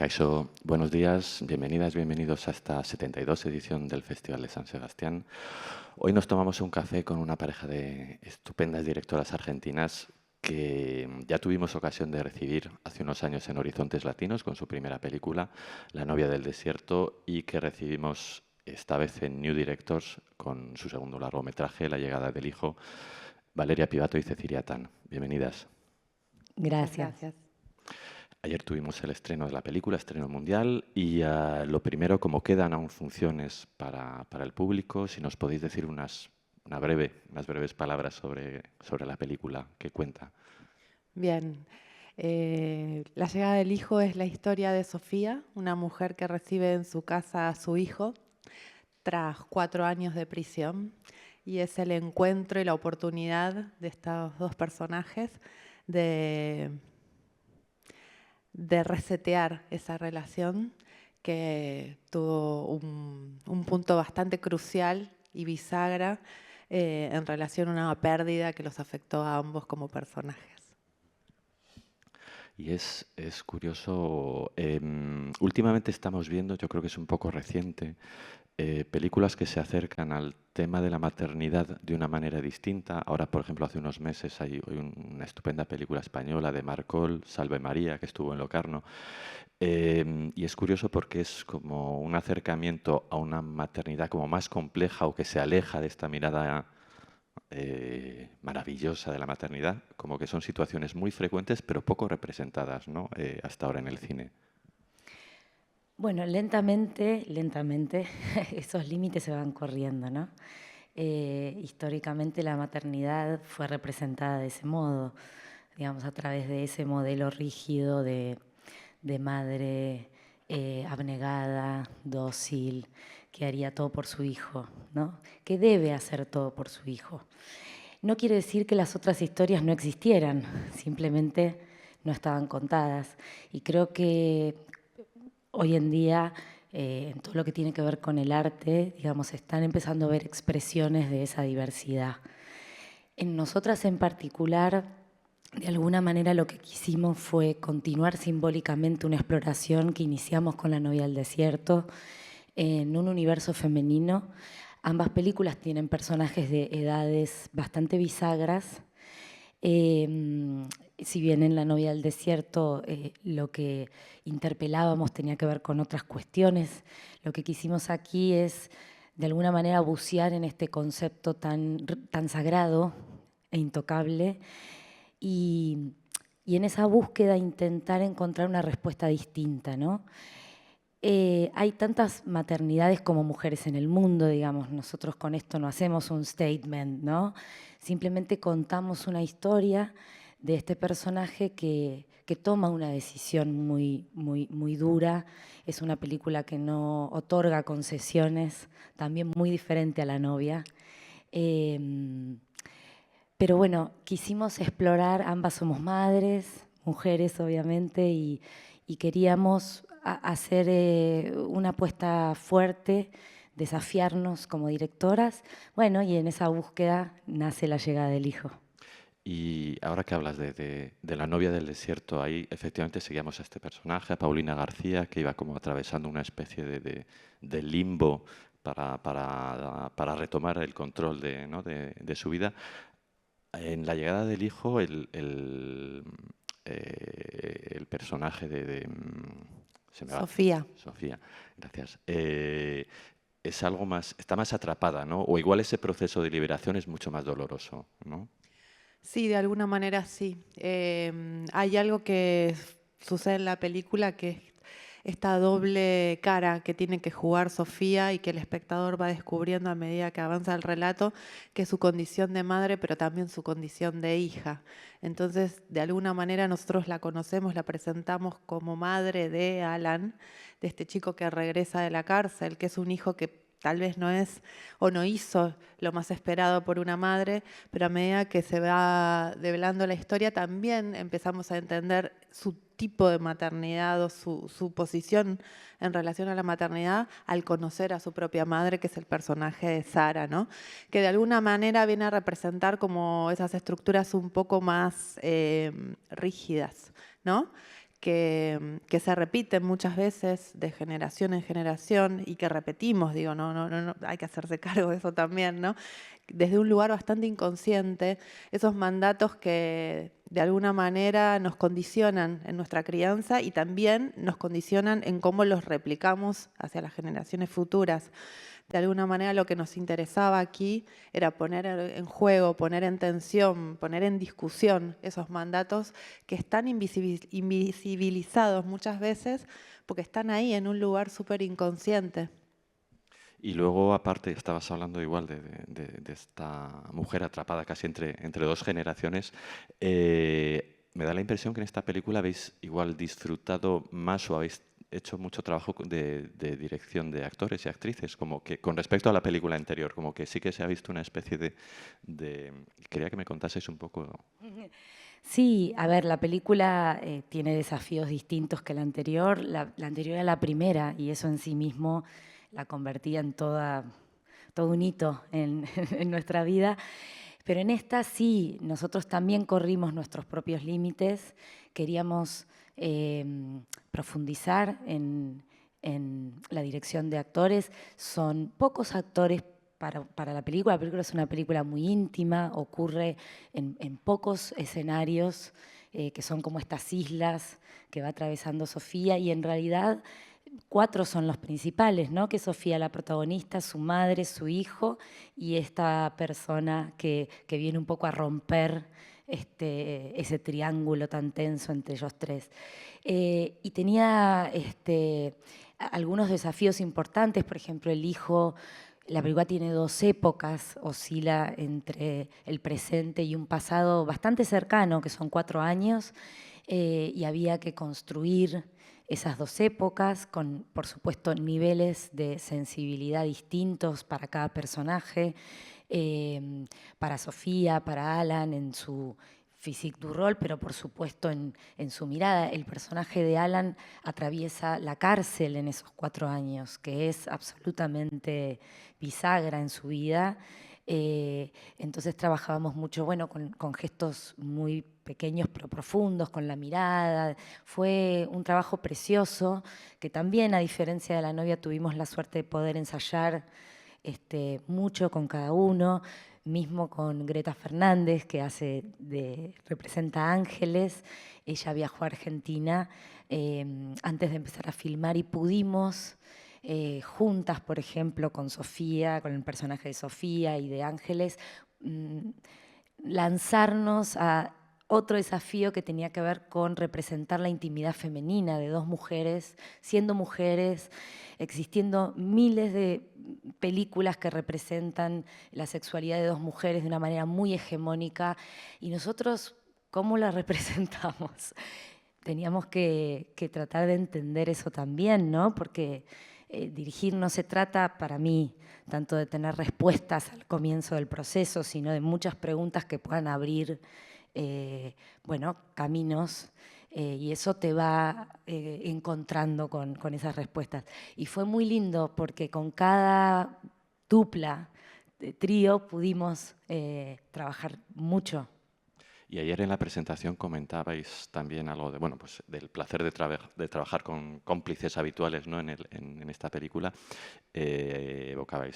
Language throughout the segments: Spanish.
Kaixo, buenos días, bienvenidas, bienvenidos a esta 72 edición del Festival de San Sebastián. Hoy nos tomamos un café con una pareja de estupendas directoras argentinas que ya tuvimos ocasión de recibir hace unos años en Horizontes Latinos con su primera película, La novia del desierto, y que recibimos esta vez en New Directors con su segundo largometraje, La llegada del hijo, Valeria Pivato y Cecilia Tan. Bienvenidas. Muchas gracias. Ayer tuvimos el estreno de la película, estreno mundial, y lo primero, como quedan aún funciones para el público, si nos podéis decir unas breves palabras sobre la película que cuenta. Bien. La llegada del hijo es la historia de Sofía, una mujer que recibe en su casa a su hijo tras 4 años de prisión. Y es el encuentro y la oportunidad de estos dos personajes de resetear esa relación que tuvo un punto bastante crucial y bisagra en relación a una pérdida que los afectó a ambos como personajes. Y es curioso, últimamente estamos viendo, yo creo que es un poco reciente, películas que se acercan al tema de la maternidad de una manera distinta. Ahora, por ejemplo, hace unos meses hay una estupenda película española de Marcol, Salve María, que estuvo en Locarno. Y es curioso porque es como un acercamiento a una maternidad como más compleja o que se aleja de esta mirada maravillosa de la maternidad, como que son situaciones muy frecuentes pero poco representadas, ¿no? Hasta ahora en el cine. Bueno, lentamente, esos límites se van corriendo, ¿no? Históricamente la maternidad fue representada de ese modo, digamos, a través de ese modelo rígido de madre abnegada, dócil, que haría todo por su hijo, ¿no? Que debe hacer todo por su hijo. No quiere decir que las otras historias no existieran, simplemente no estaban contadas. Y creo que hoy en día, en todo lo que tiene que ver con el arte, digamos, están empezando a ver expresiones de esa diversidad. En nosotras en particular, de alguna manera lo que quisimos fue continuar simbólicamente una exploración que iniciamos con La novia del desierto en un universo femenino. Ambas películas tienen personajes de edades bastante bisagras. Si bien en La novia del desierto lo que interpelábamos tenía que ver con otras cuestiones, lo que quisimos aquí es de alguna manera bucear en este concepto tan sagrado e intocable y en esa búsqueda intentar encontrar una respuesta distinta, ¿no? Hay tantas maternidades como mujeres en el mundo, digamos. Nosotros con esto no hacemos un statement, ¿no? Simplemente contamos una historia de este personaje que toma una decisión muy dura. Es una película que no otorga concesiones, también muy diferente a La novia. Pero bueno, quisimos explorar, ambas somos madres, mujeres obviamente, y queríamos hacer una apuesta fuerte, desafiarnos como directoras. Bueno, y en esa búsqueda nace La llegada del hijo. Y ahora que hablas de La novia del desierto, ahí efectivamente seguíamos a este personaje, a Paulina García, que iba como atravesando una especie de limbo para retomar el control ¿no? de su vida. En La llegada del hijo, el personaje se me va. Sofía. Sofía, gracias. Es algo más, está más atrapada, ¿no? O igual ese proceso de liberación es mucho más doloroso, ¿no? Sí, de alguna manera sí. Hay algo que sucede en la película que es esta doble cara que tiene que jugar Sofía y que el espectador va descubriendo a medida que avanza el relato, que es su condición de madre, pero también su condición de hija. Entonces, de alguna manera nosotros la conocemos, la presentamos como madre de Alan, de este chico que regresa de la cárcel, que es un hijo que tal vez no es o no hizo lo más esperado por una madre, pero a medida que se va develando la historia también empezamos a entender su tipo de maternidad o su posición en relación a la maternidad al conocer a su propia madre, que es el personaje de Sara, ¿no? Que de alguna manera viene a representar como esas estructuras un poco más rígidas, ¿no? que se repiten muchas veces de generación en generación y que repetimos, digo, no, hay que hacerse cargo de eso también, ¿no? Desde un lugar bastante inconsciente, esos mandatos que de alguna manera nos condicionan en nuestra crianza y también nos condicionan en cómo los replicamos hacia las generaciones futuras. De alguna manera lo que nos interesaba aquí era poner en juego, poner en tensión, poner en discusión esos mandatos que están invisibilizados muchas veces porque están ahí en un lugar súper inconsciente. Y luego, aparte, estabas hablando igual de esta mujer atrapada casi entre dos generaciones. Me da la impresión que en esta película habéis igual disfrutado más o habéis hecho mucho trabajo de dirección de actores y actrices, como que con respecto a la película anterior, como que sí que se ha visto una especie Quería que me contaseis un poco. Sí, a ver, la película tiene desafíos distintos que la anterior. La anterior era la primera y eso en sí mismo la convertía en todo un hito en nuestra vida. Pero en esta sí, nosotros también corrimos nuestros propios límites. Queríamos profundizar en la dirección de actores. Son pocos actores para la película. La película es una película muy íntima, ocurre en pocos escenarios, que son como estas islas que va atravesando Sofía, y en realidad 4 son los principales, ¿no? Que Sofía, la protagonista, su madre, su hijo y esta persona que viene un poco a romper ese triángulo tan tenso entre ellos tres. Y tenía algunos desafíos importantes, por ejemplo, el hijo. La película tiene 2 épocas, oscila entre el presente y un pasado bastante cercano, que son 4 años, y había que construir esas 2 épocas con, por supuesto, niveles de sensibilidad distintos para cada personaje, para Sofía, para Alan en su physique du rôle, pero por supuesto en su mirada. El personaje de Alan atraviesa la cárcel en esos 4 años, que es absolutamente bisagra en su vida. Entonces trabajábamos mucho, bueno, con gestos muy pequeños pero profundos, con la mirada. Fue un trabajo precioso que también, a diferencia de La novia, tuvimos la suerte de poder ensayar mucho con cada uno, mismo con Greta Fernández, que representa a Ángeles. Ella viajó a Argentina antes de empezar a filmar y pudimos juntas, por ejemplo, con Sofía, con el personaje de Sofía y de Ángeles, lanzarnos a otro desafío que tenía que ver con representar la intimidad femenina de 2 mujeres, siendo mujeres, existiendo miles de películas que representan la sexualidad de 2 mujeres de una manera muy hegemónica, y nosotros, ¿cómo la representamos? Teníamos que tratar de entender eso también, ¿no? Porque dirigir no se trata, para mí, tanto de tener respuestas al comienzo del proceso, sino de muchas preguntas que puedan abrir caminos, y eso te va encontrando con esas respuestas. Y fue muy lindo porque con cada dupla, trío, pudimos trabajar mucho. Y ayer en la presentación comentabais también algo pues del placer de trabajar con cómplices habituales, ¿no? en esta película.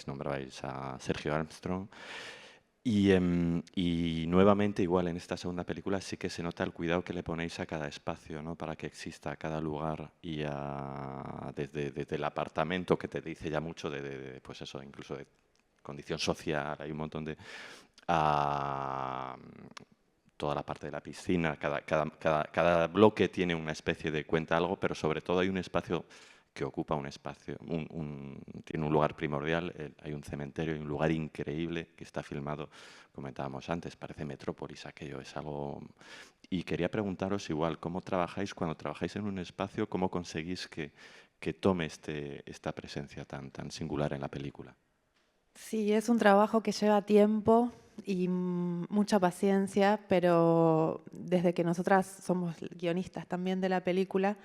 Nombrabais a Sergio Armstrong. Y nuevamente, igual en esta segunda película, sí que se nota el cuidado que le ponéis a cada espacio, ¿no? Para que exista cada lugar, y desde el apartamento, que te dice ya mucho pues eso, incluso de condición social, hay un montón a toda la parte de la piscina, cada bloque tiene una especie de cuenta algo, pero sobre todo hay un espacio que ocupa un espacio, tiene un lugar primordial. Hay un cementerio y un lugar increíble que está filmado, comentábamos antes, parece Metrópolis aquello, es algo. Y quería preguntaros igual, ¿cómo trabajáis cuando trabajáis en un espacio? ¿Cómo conseguís que tome esta presencia tan singular en la película? Sí, es un trabajo que lleva tiempo y mucha paciencia, pero desde que nosotras somos guionistas también de la película,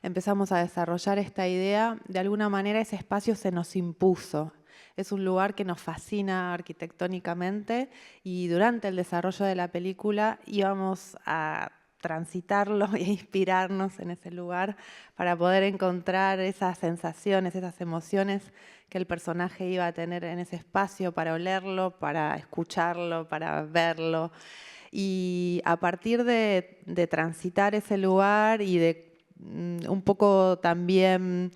empezamos a desarrollar esta idea. De alguna manera ese espacio se nos impuso. Es un lugar que nos fascina arquitectónicamente, y durante el desarrollo de la película íbamos a transitarlo e inspirarnos en ese lugar para poder encontrar esas sensaciones, esas emociones que el personaje iba a tener en ese espacio, para olerlo, para escucharlo, para verlo. Y a partir de transitar ese lugar y de un poco también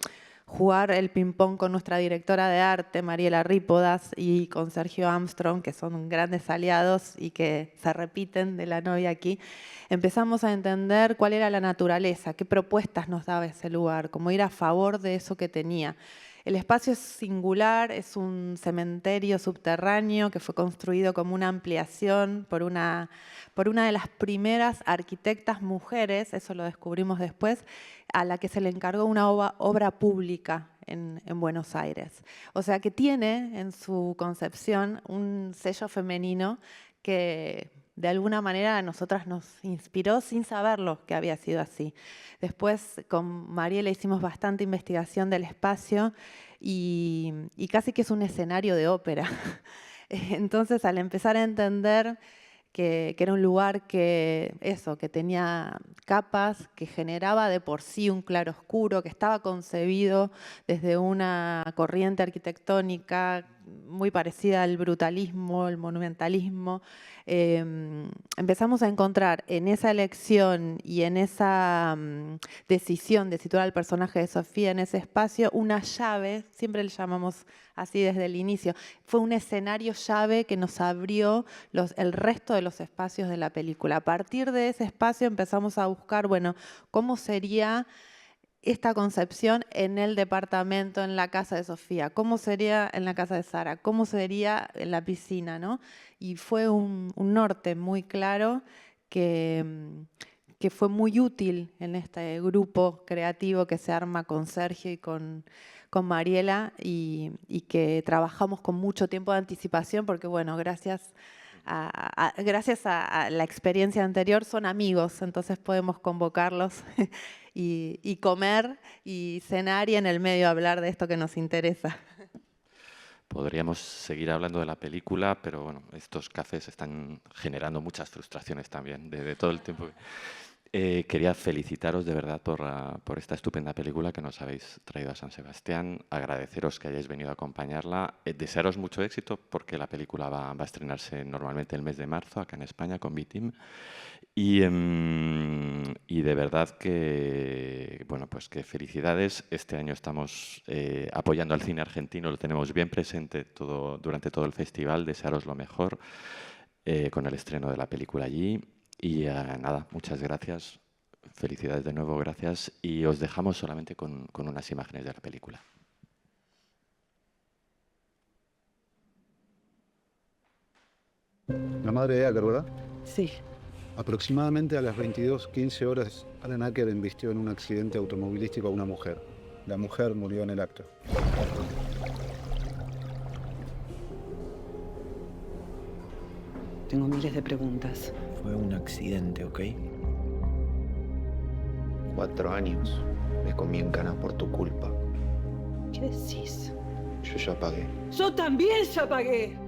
jugar el ping-pong con nuestra directora de arte, Mariela Rípodas, y con Sergio Armstrong, que son grandes aliados y que se repiten de la novia aquí, empezamos a entender cuál era la naturaleza, qué propuestas nos daba ese lugar, cómo ir a favor de eso que tenía. El espacio es singular, es un cementerio subterráneo que fue construido como una ampliación por una de las primeras arquitectas mujeres, eso lo descubrimos después, a la que se le encargó una obra pública en Buenos Aires. O sea que tiene en su concepción un sello femenino que de alguna manera a nosotras nos inspiró sin saberlo que había sido así. Después con Mariela hicimos bastante investigación del espacio y casi que es un escenario de ópera. Entonces, al empezar a entender que era un lugar que tenía capas, que generaba de por sí un claroscuro, que estaba concebido desde una corriente arquitectónica muy parecida al brutalismo, el monumentalismo. Empezamos a encontrar en esa elección y en esa decisión de situar al personaje de Sofía en ese espacio una llave, siempre le llamamos así desde el inicio, fue un escenario llave que nos abrió el resto de los espacios de la película. A partir de ese espacio empezamos a buscar, bueno, cómo sería esta concepción en el departamento, en la casa de Sofía, cómo sería en la casa de Sara, cómo sería en la piscina, ¿no? Y fue un norte muy claro que fue muy útil en este grupo creativo que se arma con Sergio y con Mariela y que trabajamos con mucho tiempo de anticipación porque, bueno, gracias a la experiencia anterior son amigos, entonces podemos convocarlos y comer y cenar y en el medio hablar de esto que nos interesa. Podríamos seguir hablando de la película, pero bueno, estos cafés están generando muchas frustraciones también de todo el tiempo. Quería felicitaros de verdad por esta estupenda película que nos habéis traído a San Sebastián, agradeceros que hayáis venido a acompañarla, desearos mucho éxito porque la película va a estrenarse normalmente el mes de marzo acá en España con B-Team y de verdad que, bueno, pues que felicidades. Este año estamos apoyando al cine argentino, lo tenemos bien presente durante todo el festival, desearos lo mejor con el estreno de la película allí. Y nada, muchas gracias, felicidades de nuevo, gracias. Y os dejamos solamente con unas imágenes de la película. La madre de Acker, ¿verdad? Sí. Aproximadamente a las 22:15 horas, Alan Acker embistió en un accidente automovilístico a una mujer. La mujer murió en el acto. Tengo miles de preguntas. Fue un accidente, ¿ok? 4 años me comí en cana por tu culpa. ¿Qué decís? Yo ya pagué. ¡Yo también ya pagué!